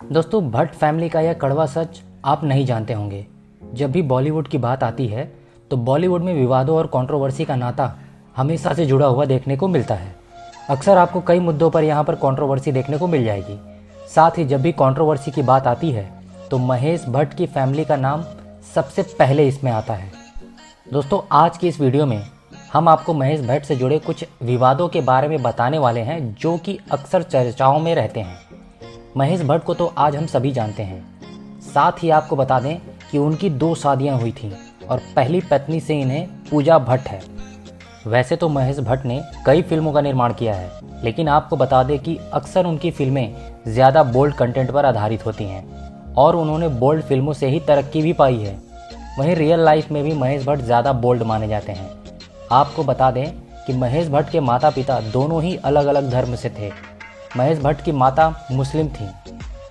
दोस्तों, भट्ट फैमिली का यह कड़वा सच आप नहीं जानते होंगे। जब भी बॉलीवुड की बात आती है तो बॉलीवुड में विवादों और कंट्रोवर्सी का नाता हमेशा से जुड़ा हुआ देखने को मिलता है। अक्सर आपको कई मुद्दों पर यहाँ पर कंट्रोवर्सी देखने को मिल जाएगी। साथ ही जब भी कंट्रोवर्सी की बात आती है तो महेश भट्ट की फैमिली का नाम सबसे पहले इसमें आता है। दोस्तों, आज की इस वीडियो में हम आपको महेश भट्ट से जुड़े कुछ विवादों के बारे में बताने वाले हैं जो कि अक्सर चर्चाओं में रहते हैं। महेश भट्ट को तो आज हम सभी जानते हैं। साथ ही आपको बता दें कि उनकी 2 शादियां हुई थीं और पहली पत्नी से इन्हें पूजा भट्ट है। वैसे तो महेश भट्ट ने कई फिल्मों का निर्माण किया है, लेकिन आपको बता दें कि अक्सर उनकी फिल्में ज़्यादा बोल्ड कंटेंट पर आधारित होती हैं और उन्होंने बोल्ड फिल्मों से ही तरक्की भी पाई है। वहीं रियल लाइफ में भी महेश भट्ट ज़्यादा बोल्ड माने जाते हैं। आपको बता दें कि महेश भट्ट के माता पिता दोनों ही अलग अलग धर्म से थे। महेश भट्ट की माता मुस्लिम थीं,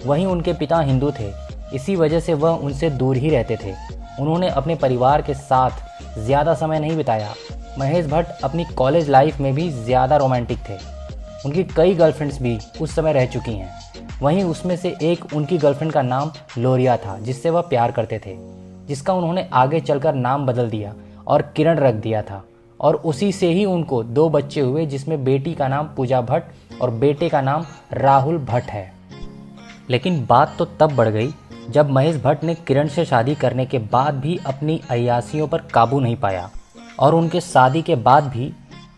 वहीं उनके पिता हिंदू थे। इसी वजह से वह उनसे दूर ही रहते थे। उन्होंने अपने परिवार के साथ ज़्यादा समय नहीं बिताया। महेश भट्ट अपनी कॉलेज लाइफ में भी ज़्यादा रोमांटिक थे। उनकी कई गर्लफ्रेंड्स भी उस समय रह चुकी हैं। वहीं उसमें से एक उनकी गर्लफ्रेंड का नाम लोरिया था, जिससे वह प्यार करते थे, जिसका उन्होंने आगे चलकर नाम बदल दिया और किरण रख दिया था। और उसी से ही उनको 2 बच्चे हुए, जिसमें बेटी का नाम पूजा भट्ट और बेटे का नाम राहुल भट्ट है। लेकिन बात तो तब बढ़ गई जब महेश भट्ट ने किरण से शादी करने के बाद भी अपनी अय्यासियों पर काबू नहीं पाया और उनके शादी के बाद भी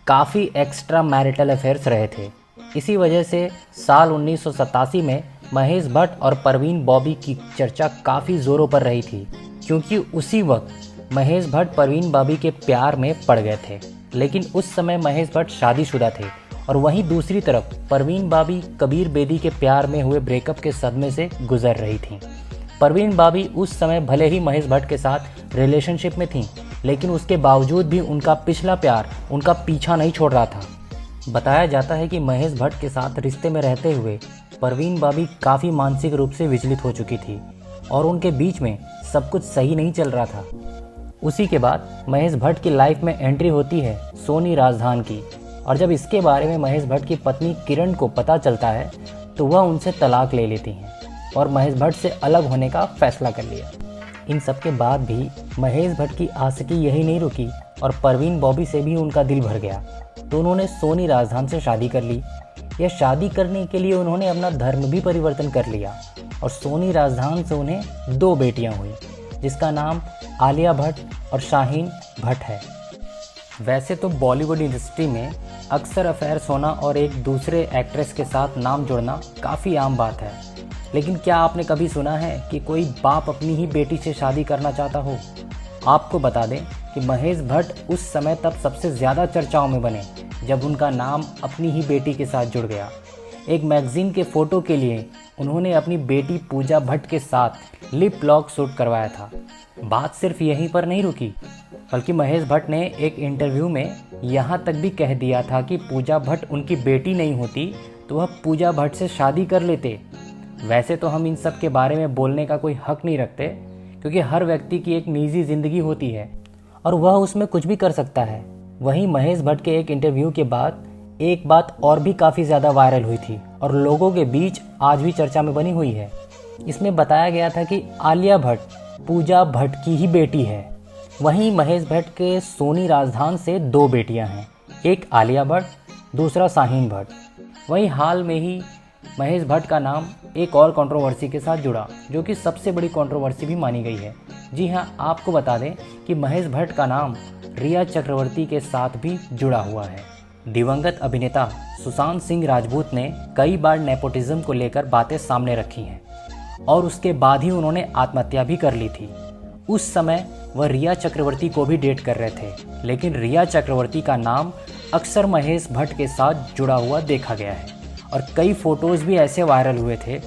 काफ़ी एक्स्ट्रा मैरिटल अफेयर्स रहे थे। इसी वजह से साल 1987 में महेश भट्ट और परवीन बॉबी की चर्चा काफ़ी ज़ोरों पर रही थी, क्योंकि उसी वक्त महेश भट्ट परवीन बॉबी के प्यार में पड़ गए थे। लेकिन उस समय महेश भट्ट शादीशुदा थे और वहीं दूसरी तरफ परवीन बॉबी कबीर बेदी के प्यार में हुए ब्रेकअप के सदमे से गुजर रही थीं। परवीन बॉबी उस समय भले ही महेश भट्ट के साथ रिलेशनशिप में थीं, लेकिन उसके बावजूद भी उनका पिछला प्यार उनका पीछा नहीं छोड़ रहा था। बताया जाता है कि महेश भट्ट के साथ रिश्ते में रहते हुए परवीन बॉबी काफ़ी मानसिक रूप से विचलित हो चुकी थी और उनके बीच में सब कुछ सही नहीं चल रहा था। उसी के बाद महेश भट्ट की लाइफ में एंट्री होती है सोनी राजधान की, और जब इसके बारे में महेश भट्ट की पत्नी किरण को पता चलता है तो वह उनसे तलाक ले लेती हैं और महेश भट्ट से अलग होने का फैसला कर लिया। इन सब के बाद भी महेश भट्ट की आशिकी यही नहीं रुकी और परवीन बॉबी से भी उनका दिल भर गया, तो उन्होंने सोनी राजधान से शादी कर ली। यह शादी करने के लिए उन्होंने अपना धर्म भी परिवर्तन कर लिया और सोनी राजधान से उन्हें 2 बेटियां हुई, जिसका नाम आलिया भट्ट और शाहीन भट्ट है। वैसे तो बॉलीवुड इंडस्ट्री में अक्सर अफेयर्स होना और एक दूसरे एक्ट्रेस के साथ नाम जोड़ना काफ़ी आम बात है, लेकिन क्या आपने कभी सुना है कि कोई बाप अपनी ही बेटी से शादी करना चाहता हो? आपको बता दें कि महेश भट्ट उस समय तब सबसे ज़्यादा चर्चाओं में बने जब उनका नाम अपनी ही बेटी के साथ जुड़ गया। एक मैगजीन के फ़ोटो के लिए उन्होंने अपनी बेटी पूजा भट्ट के साथ लिप लॉक शूट करवाया था। बात सिर्फ यहीं पर नहीं रुकी, बल्कि महेश भट्ट ने एक इंटरव्यू में यहाँ तक भी कह दिया था कि पूजा भट्ट उनकी बेटी नहीं होती तो वह पूजा भट्ट से शादी कर लेते। वैसे तो हम इन सब के बारे में बोलने का कोई हक नहीं रखते, क्योंकि हर व्यक्ति की एक निजी ज़िंदगी होती है और वह उसमें कुछ भी कर सकता है। वहीं महेश भट्ट के एक इंटरव्यू के बाद एक बात और भी काफ़ी ज़्यादा वायरल हुई थी और लोगों के बीच आज भी चर्चा में बनी हुई है। इसमें बताया गया था कि आलिया भट्ट पूजा भट्ट की ही बेटी है। वहीं महेश भट्ट के सोनी राजधान से 2 बेटियां हैं, एक आलिया भट्ट, दूसरा शाहीन भट्ट। वहीं हाल में ही महेश भट्ट का नाम एक और कंट्रोवर्सी के साथ जुड़ा, जो कि सबसे बड़ी कंट्रोवर्सी भी मानी गई है। जी हाँ, आपको बता दें कि महेश भट्ट का नाम रिया चक्रवर्ती के साथ भी जुड़ा हुआ है। दिवंगत अभिनेता सुशांत सिंह राजपूत ने कई बार नेपोटिज्म को लेकर बातें सामने रखी हैं और उसके बाद ही उन्होंने आत्महत्या भी कर ली थी। उस समय वह रिया चक्रवर्ती को भी डेट कर रहे थे, लेकिन रिया चक्रवर्ती का नाम अक्सर महेश भट्ट के साथ जुड़ा हुआ देखा गया है और कई फ़ोटोज़ भी ऐसे वायरल हुए थे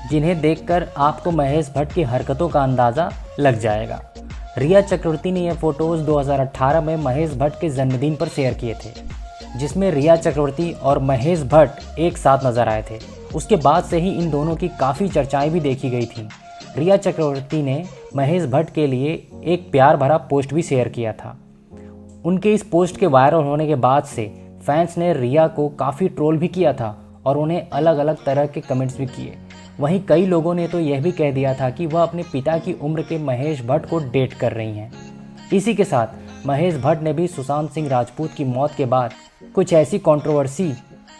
जिन्हें देखकर आपको महेश भट्ट की हरकतों का अंदाज़ा लग जाएगा। रिया चक्रवर्ती ने यह फ़ोटोज़ 2018 में महेश भट्ट के जन्मदिन पर शेयर किए थे, जिसमें रिया चक्रवर्ती और महेश भट्ट एक साथ नजर आए थे। उसके बाद से ही इन दोनों की काफ़ी चर्चाएं भी देखी गई थी। रिया चक्रवर्ती ने महेश भट्ट के लिए एक प्यार भरा पोस्ट भी शेयर किया था। उनके इस पोस्ट के वायरल होने के बाद से फैंस ने रिया को काफ़ी ट्रोल भी किया था और उन्हें अलग अलग तरह के कमेंट्स भी किए। वहीं कई लोगों ने तो यह भी कह दिया था कि वह अपने पिता की उम्र के महेश भट्ट को डेट कर रही हैं। इसी के साथ महेश भट्ट ने भी सुशांत सिंह राजपूत की मौत के बाद कुछ ऐसी कंट्रोवर्सी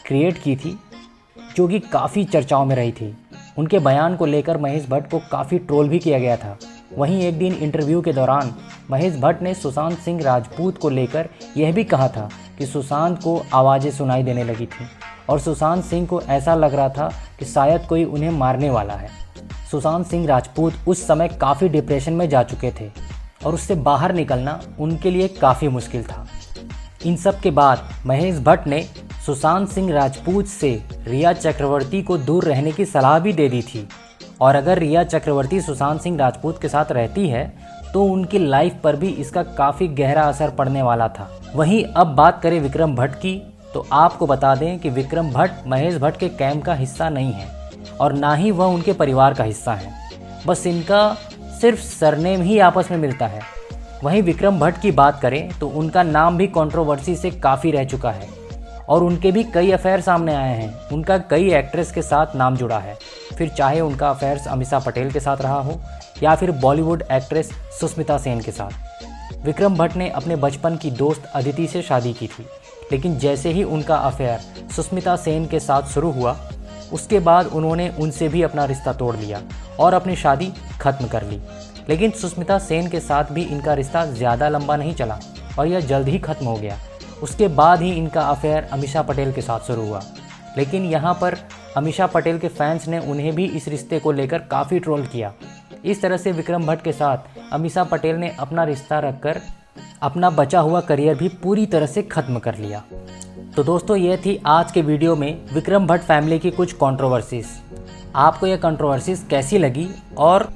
क्रिएट की थी जो कि काफ़ी चर्चाओं में रही थी। उनके बयान को लेकर महेश भट्ट को काफ़ी ट्रोल भी किया गया था। वहीं एक दिन इंटरव्यू के दौरान महेश भट्ट ने सुशांत सिंह राजपूत को लेकर यह भी कहा था कि सुशांत को आवाज़ें सुनाई देने लगी थी और सुशांत सिंह को ऐसा लग रहा था कि शायद कोई उन्हें मारने वाला है। सुशांत सिंह राजपूत उस समय काफ़ी डिप्रेशन में जा चुके थे और उससे बाहर निकलना उनके लिए काफ़ी मुश्किल था। इन सब के बाद महेश भट्ट ने सुशांत सिंह राजपूत से रिया चक्रवर्ती को दूर रहने की सलाह भी दे दी थी और अगर रिया चक्रवर्ती सुशांत सिंह राजपूत के साथ रहती है तो उनकी लाइफ पर भी इसका काफ़ी गहरा असर पड़ने वाला था। वहीं अब बात करें विक्रम भट्ट की, तो आपको बता दें कि विक्रम भट्ट महेश भट्ट के कैंप का हिस्सा नहीं है और ना ही वह उनके परिवार का हिस्सा है। बस इनका सिर्फ सरनेम ही आपस में मिलता है। वहीं विक्रम भट्ट की बात करें तो उनका नाम भी कंट्रोवर्सी से काफ़ी रह चुका है और उनके भी कई अफेयर सामने आए हैं। उनका कई एक्ट्रेस के साथ नाम जुड़ा है, फिर चाहे उनका अफेयर्स अमीषा पटेल के साथ रहा हो या फिर बॉलीवुड एक्ट्रेस सुष्मिता सेन के साथ। विक्रम भट्ट ने अपने बचपन की दोस्त अदिति से शादी की थी, लेकिन जैसे ही उनका अफेयर सुष्मिता सेन के साथ शुरू हुआ उसके बाद उन्होंने उनसे भी अपना रिश्ता तोड़ लिया और अपनी शादी खत्म कर ली। लेकिन सुष्मिता सेन के साथ भी इनका रिश्ता ज़्यादा लंबा नहीं चला और यह जल्द ही खत्म हो गया। उसके बाद ही इनका अफेयर अमीषा पटेल के साथ शुरू हुआ, लेकिन यहाँ पर अमीषा पटेल के फैंस ने उन्हें भी इस रिश्ते को लेकर काफ़ी ट्रोल किया। इस तरह से विक्रम भट्ट के साथ अमीषा पटेल ने अपना रिश्ता रखकर अपना बचा हुआ करियर भी पूरी तरह से ख़त्म कर लिया। तो दोस्तों, ये थी आज के वीडियो में विक्रम भट्ट फैमिली की कुछ कंट्रोवर्सीज। आपको यह कंट्रोवर्सीज कैसी लगी और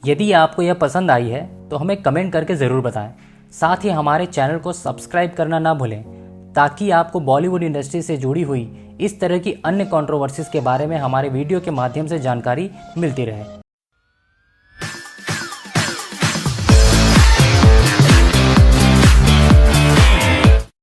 यदि आपको यह पसंद आई है तो हमें कमेंट करके ज़रूर बताएं। साथ ही हमारे चैनल को सब्सक्राइब करना ना भूलें ताकि आपको बॉलीवुड इंडस्ट्री से जुड़ी हुई इस तरह की अन्य कंट्रोवर्सीज के बारे में हमारे वीडियो के माध्यम से जानकारी मिलती रहे।